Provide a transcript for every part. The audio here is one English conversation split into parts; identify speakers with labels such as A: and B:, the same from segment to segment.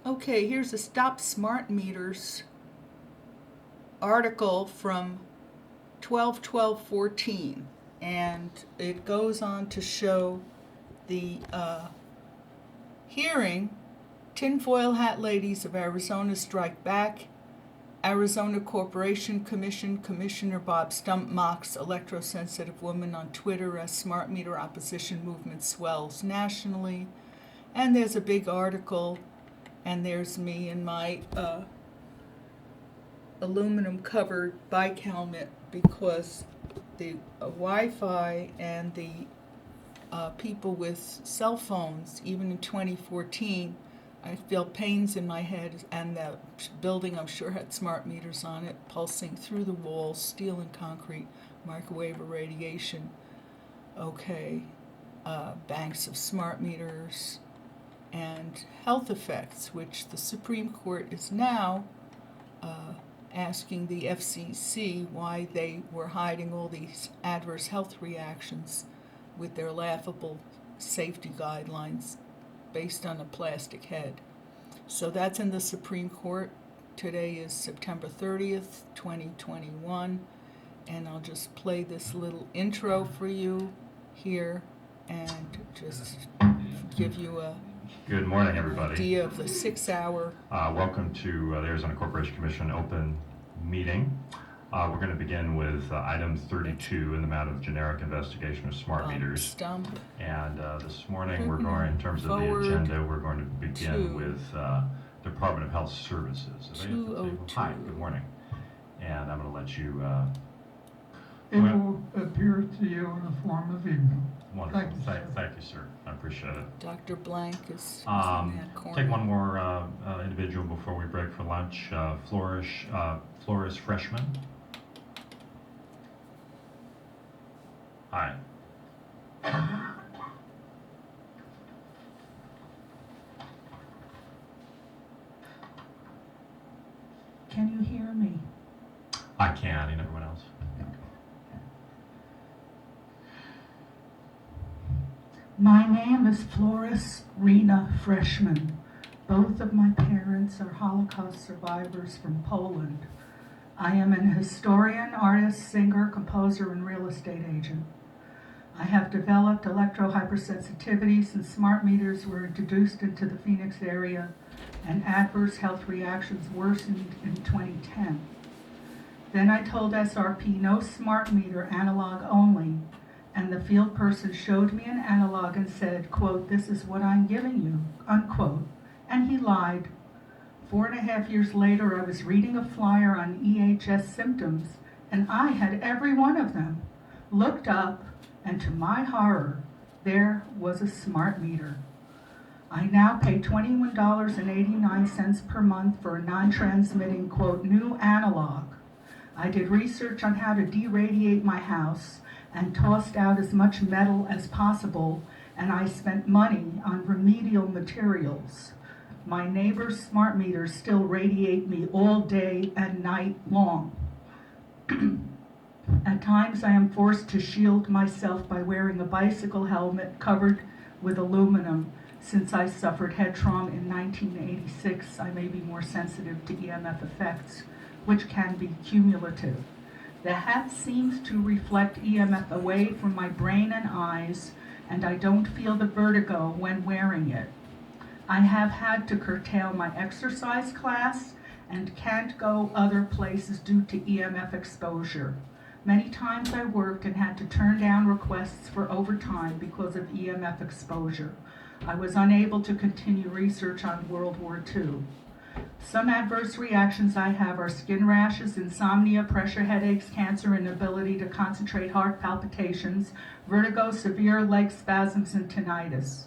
A: Okay, here's a Stop Smart Meters article from 12/12/14, and it goes on to show the hearing. Tinfoil Hat Ladies of Arizona strike back. Arizona Corporation Commission Commissioner Bob Stump mocks electrosensitive woman on Twitter as smart meter opposition movement swells nationally. And there's a big article, and there's me in my aluminum covered bike helmet because the Wi-Fi and the people with cell phones, even in 2014, I feel pains in my head, and the building I'm sure had smart meters on it, pulsing through the walls, steel and concrete, microwave irradiation. Okay, banks of smart meters, and health effects, which the Supreme Court is now asking the FCC why they were hiding all these adverse health reactions with their laughable safety guidelines based on a plastic head. So that's in the Supreme Court. Today is September 30th, 2021, and I'll just play this little intro for you here and just give you a
B: Good morning, everybody.
A: Idea of the 6 hour.
B: Welcome to the Arizona Corporation Commission open meeting. We're going to begin with item 32 in the matter of generic investigation of smart meters.
A: Stump.
B: And this morning we're going, in terms of the agenda, we're going to begin with Department of Health Services. Hi, good morning. And I'm going to let you...
C: it will appear to you in the form of email.
B: Wonderful. Thank you, sir. I appreciate it.
A: Dr. Blank is in that corner.
B: Take one more individual before we break for lunch. Flourish Freshman. Hi.
D: Can you hear me?
B: I can, and everyone else.
D: My name is Floris Rena Freshman. Both of my parents are Holocaust survivors from Poland. I am an historian, artist, singer, composer, and real estate agent. I have developed electro-hypersensitivity since smart meters were introduced into the Phoenix area and adverse health reactions worsened in 2010. Then I told SRP no smart meter, analog only, and the field person showed me an analog and said, quote, "This is what I'm giving you," unquote, and he lied. 4.5 years later, I was reading a flyer on EHS symptoms, and I had every one of them. Looked up, and to my horror, there was a smart meter. I now pay $21.89 per month for a non-transmitting, quote, new analog. I did research on how to deradiate my house and tossed out as much metal as possible, and I spent money on remedial materials. My neighbor's smart meters still radiate me all day and night long. At times I am forced to shield myself by wearing a bicycle helmet covered with aluminum. Since I suffered head trauma in 1986, I may be more sensitive to EMF effects, which can be cumulative. The hat seems to reflect EMF away from my brain and eyes, and I don't feel the vertigo when wearing it. I have had to curtail my exercise class and can't go other places due to EMF exposure. Many times I worked and had to turn down requests for overtime because of EMF exposure. I was unable to continue research on World War II. Some adverse reactions I have are skin rashes, insomnia, pressure headaches, cancer, inability to concentrate, heart palpitations, vertigo, severe leg spasms, and tinnitus.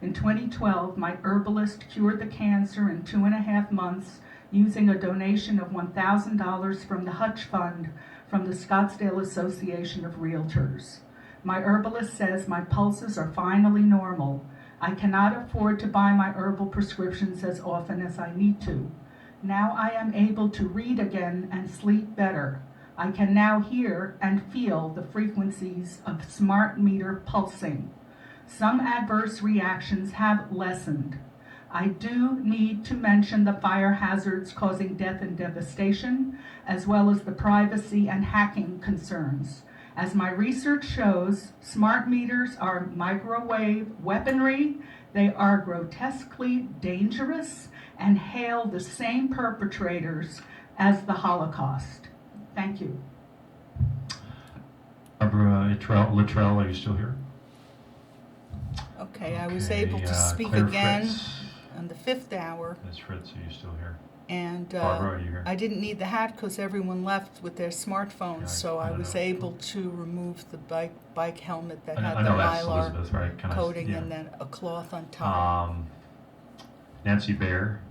D: In 2012, my herbalist cured the cancer in 2.5 months using a donation of $1,000 from the Hutch Fund from the Scottsdale Association of Realtors. My herbalist says my pulses are finally normal. I cannot afford to buy my herbal prescriptions as often as I need to. Now I am able to read again and sleep better. I can now hear and feel the frequencies of smart meter pulsing. Some adverse reactions have lessened. I do need to mention the fire hazards causing death and devastation, as well as the privacy and hacking concerns. As my research shows, smart meters are microwave weaponry. They are grotesquely dangerous and hail the same perpetrators as the Holocaust. Thank you.
B: Barbara Luttrell, are you still here?
A: Okay, I was
B: Okay,
A: able to speak
B: Claire
A: again
B: Fritz.
A: on the 5th hour,
B: Ms. Fritz, are you still here?
A: and
B: Barbara, are you here?
A: I didn't need the hat because everyone left with their smartphones,
B: Yeah,
A: so
B: I
A: I
B: don't
A: was
B: know.
A: able to remove the bike helmet that
B: I
A: had the
B: know that's
A: mylar
B: Elizabeth, right? Can I-
A: coating
B: yeah.
A: and then a cloth on top.
B: Nancy Baer.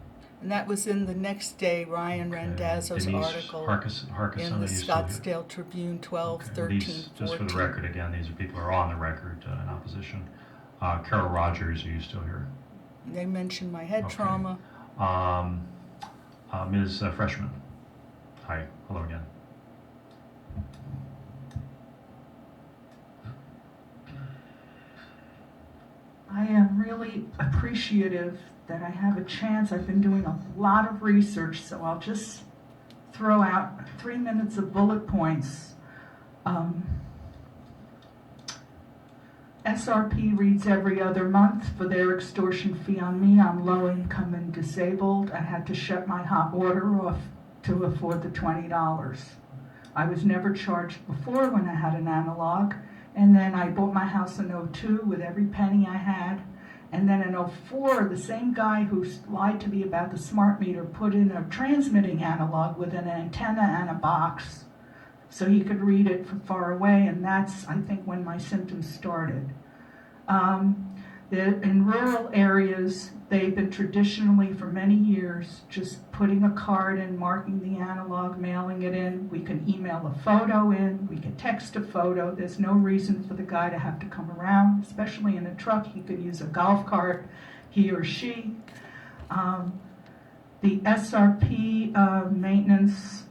A: And that was in the next day, Ryan
B: Okay.
A: Randazzo's
B: Denise
A: article
B: Harkison,
A: in
B: are
A: the
B: you still here?
A: Scottsdale Tribune, 12,
B: Okay.
A: 13,
B: These,
A: 14.
B: just for the record, again, these are people who are on the record in opposition. Carol Rogers, are you still here?
A: They mentioned my head
B: Okay.
A: trauma.
B: Ms. Freshman. Hi, hello again.
D: I am really appreciative that I have a chance. I've been doing a lot of research, so I'll just throw out 3 minutes of bullet points. SRP reads every other month for their extortion fee on me. I'm low income and disabled. I had to shut my hot water off to afford the $20. I was never charged before when I had an analog. And then I bought my house in '02 with every penny I had. And then in '04, the same guy who lied to me about the smart meter put in a transmitting analog with an antenna and a box so he could read it from far away. And that's, I think, when my symptoms started. In rural areas, they've been traditionally for many years just putting a card in, marking the analog, mailing it in. We can email a photo in, we can text a photo. There's no reason for the guy to have to come around, especially in a truck. He could use a golf cart, he or she. The SRP maintenance,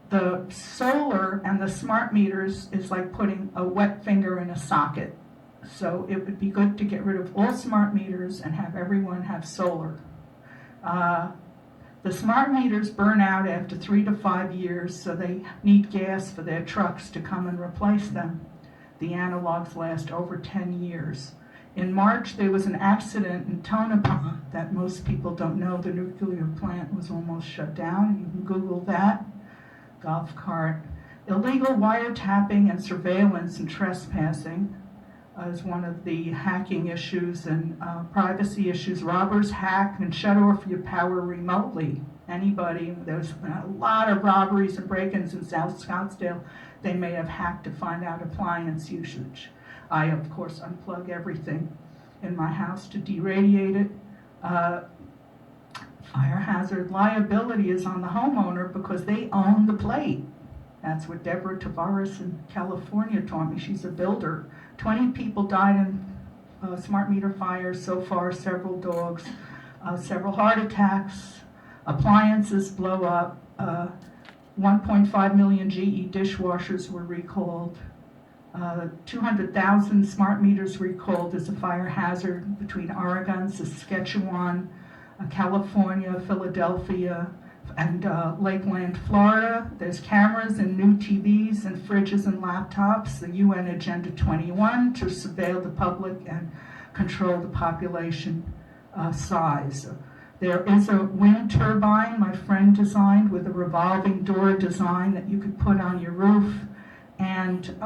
D: the solar and the smart meters is like putting a wet finger in a socket. So it would be good to get rid of all smart meters and have everyone have solar. The smart meters burn out after 3 to 5 years, so they need gas for their trucks to come and replace them. The analogs last over 10 years. In March, there was an accident in Tonopah that most people don't know. The nuclear plant was almost shut down. You can Google that. Golf cart. Illegal wiretapping and surveillance and trespassing is one of the hacking issues and privacy issues. Robbers hack and shut off your power remotely. Anybody, there's a lot of robberies and break-ins in South Scottsdale. They may have hacked to find out appliance usage. I, of course, unplug everything in my house to deradiate it. Fire hazard liability is on the homeowner because they own the plate. That's what Deborah Tavares in California taught me. She's a builder. 20 people died in smart meter fires so far, several dogs, several heart attacks, appliances blow up, 1.5 million GE dishwashers were recalled, 200,000 smart meters recalled as a fire hazard between Oregon, Saskatchewan, California, Philadelphia, and Lakeland, Florida. There's cameras and new TVs and fridges and laptops. The UN Agenda 21 to surveil the public and control the population size. There is a wind turbine my friend designed with a revolving door design that you could put on your roof and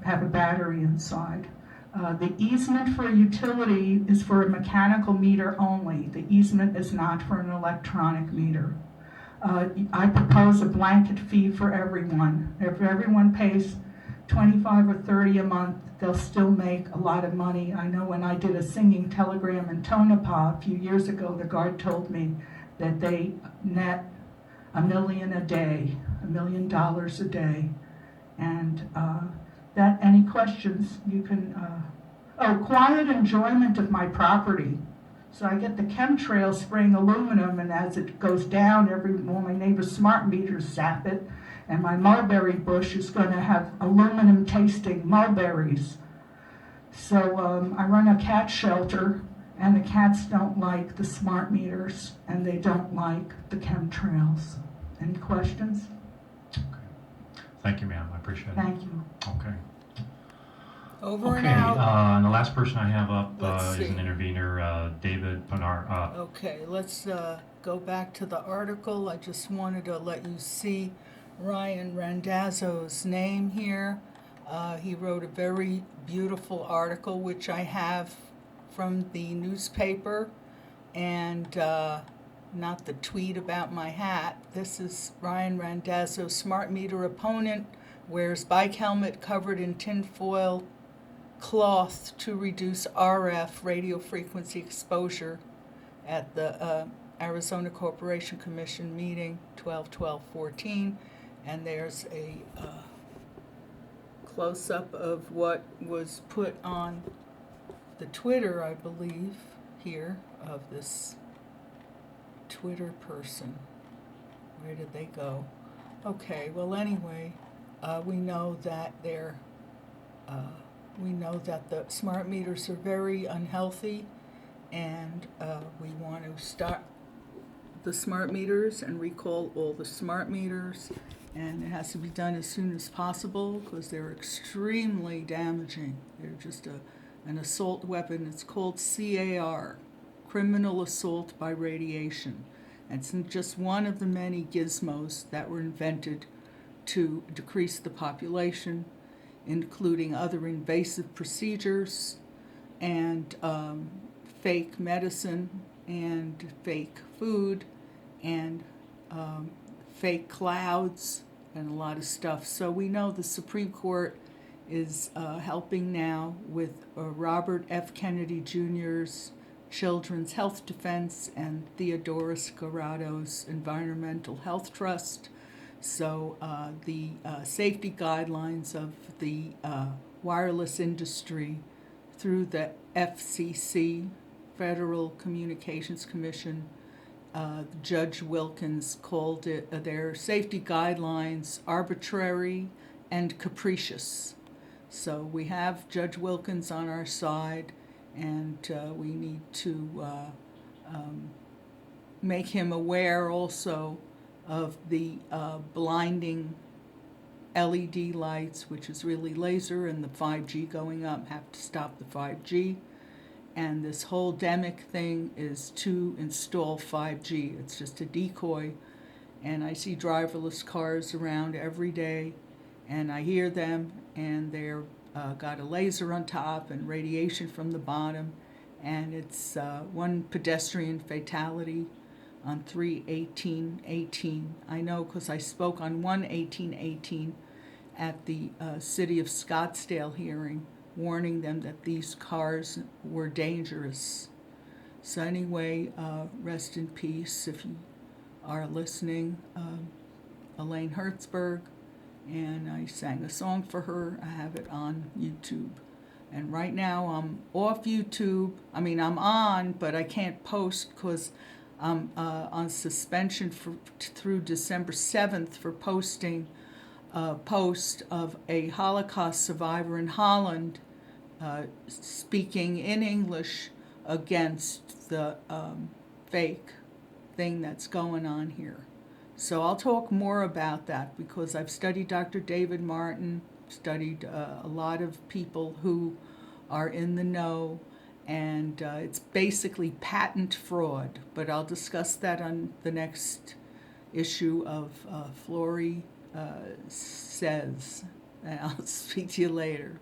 D: have a battery inside. The easement for a utility is for a mechanical meter only. The easement is not for an electronic meter. I propose a blanket fee for everyone. If everyone pays 25 or 30 a month, they'll still make a lot of money. I know when I did a singing telegram in Tonopah a few years ago, the guard told me that they net $1 million a day, $1 million a day. And any questions, you can, quiet enjoyment of my property. So I get the chemtrail spraying aluminum, and as it goes down, all my neighbor's smart meters zap it, and my mulberry bush is going to have aluminum tasting mulberries. So I run a cat shelter, And the cats don't like the smart meters, and they don't like the chemtrails. Any questions?
B: Okay. Thank you, ma'am. I appreciate it.
D: Thank you.
B: Okay.
A: Over and
B: Okay,
A: out.
B: and the last person I have up
A: Let's
B: is an
A: see.
B: intervener, David Pinar.
A: Okay, let's go back to the article. I just wanted to let you see Ryan Randazzo's name here. He wrote a very beautiful article, which I have from the newspaper, and not the tweet about my hat. This is Ryan Randazzo, smart meter opponent, wears bike helmet covered in tinfoil cloth to reduce RF radio frequency exposure at the Arizona Corporation Commission meeting 12/12/14, and there's a close-up of what was put on the Twitter, I believe, here of this Twitter person. Where did they go? Okay, well anyway, we know that the smart meters are very unhealthy, and we want to stop the smart meters and recall all the smart meters, and it has to be done as soon as possible because they're extremely damaging. They're just an assault weapon. It's called CAR, criminal assault by radiation. And it's just one of the many gizmos that were invented to decrease the population, including other invasive procedures and fake medicine and fake food and fake clouds and a lot of stuff. So we know the Supreme Court is helping now with Robert F. Kennedy Jr.'s Children's Health Defense and Theodorus Corrado's Environmental Health Trust. So the safety guidelines of the wireless industry through the FCC, Federal Communications Commission, Judge Wilkins called it their safety guidelines arbitrary and capricious. So we have Judge Wilkins on our side, and we need to make him aware also of the blinding LED lights, which is really laser, and the 5G going up, have to stop the 5G. And this whole demic thing is to install 5G. It's just a decoy. And I see driverless cars around every day, and I hear them, and they're got a laser on top and radiation from the bottom. And it's one pedestrian fatality on 3/18/18. I know because I spoke on 1/18/18 at the City of Scottsdale hearing, warning them that these cars were dangerous. So anyway, rest in peace if you are listening. Elaine Hertzberg, and I sang a song for her. I have it on YouTube. And right now I'm off YouTube. I mean, I'm on, but I can't post because I'm on suspension through December 7th for posting a post of a Holocaust survivor in Holland speaking in English against the fake thing that's going on here. So I'll talk more about that because I've studied Dr. David Martin, studied a lot of people who are in the know, and it's basically patent fraud, but I'll discuss that on the next issue of Flory Says, and I'll speak to you later.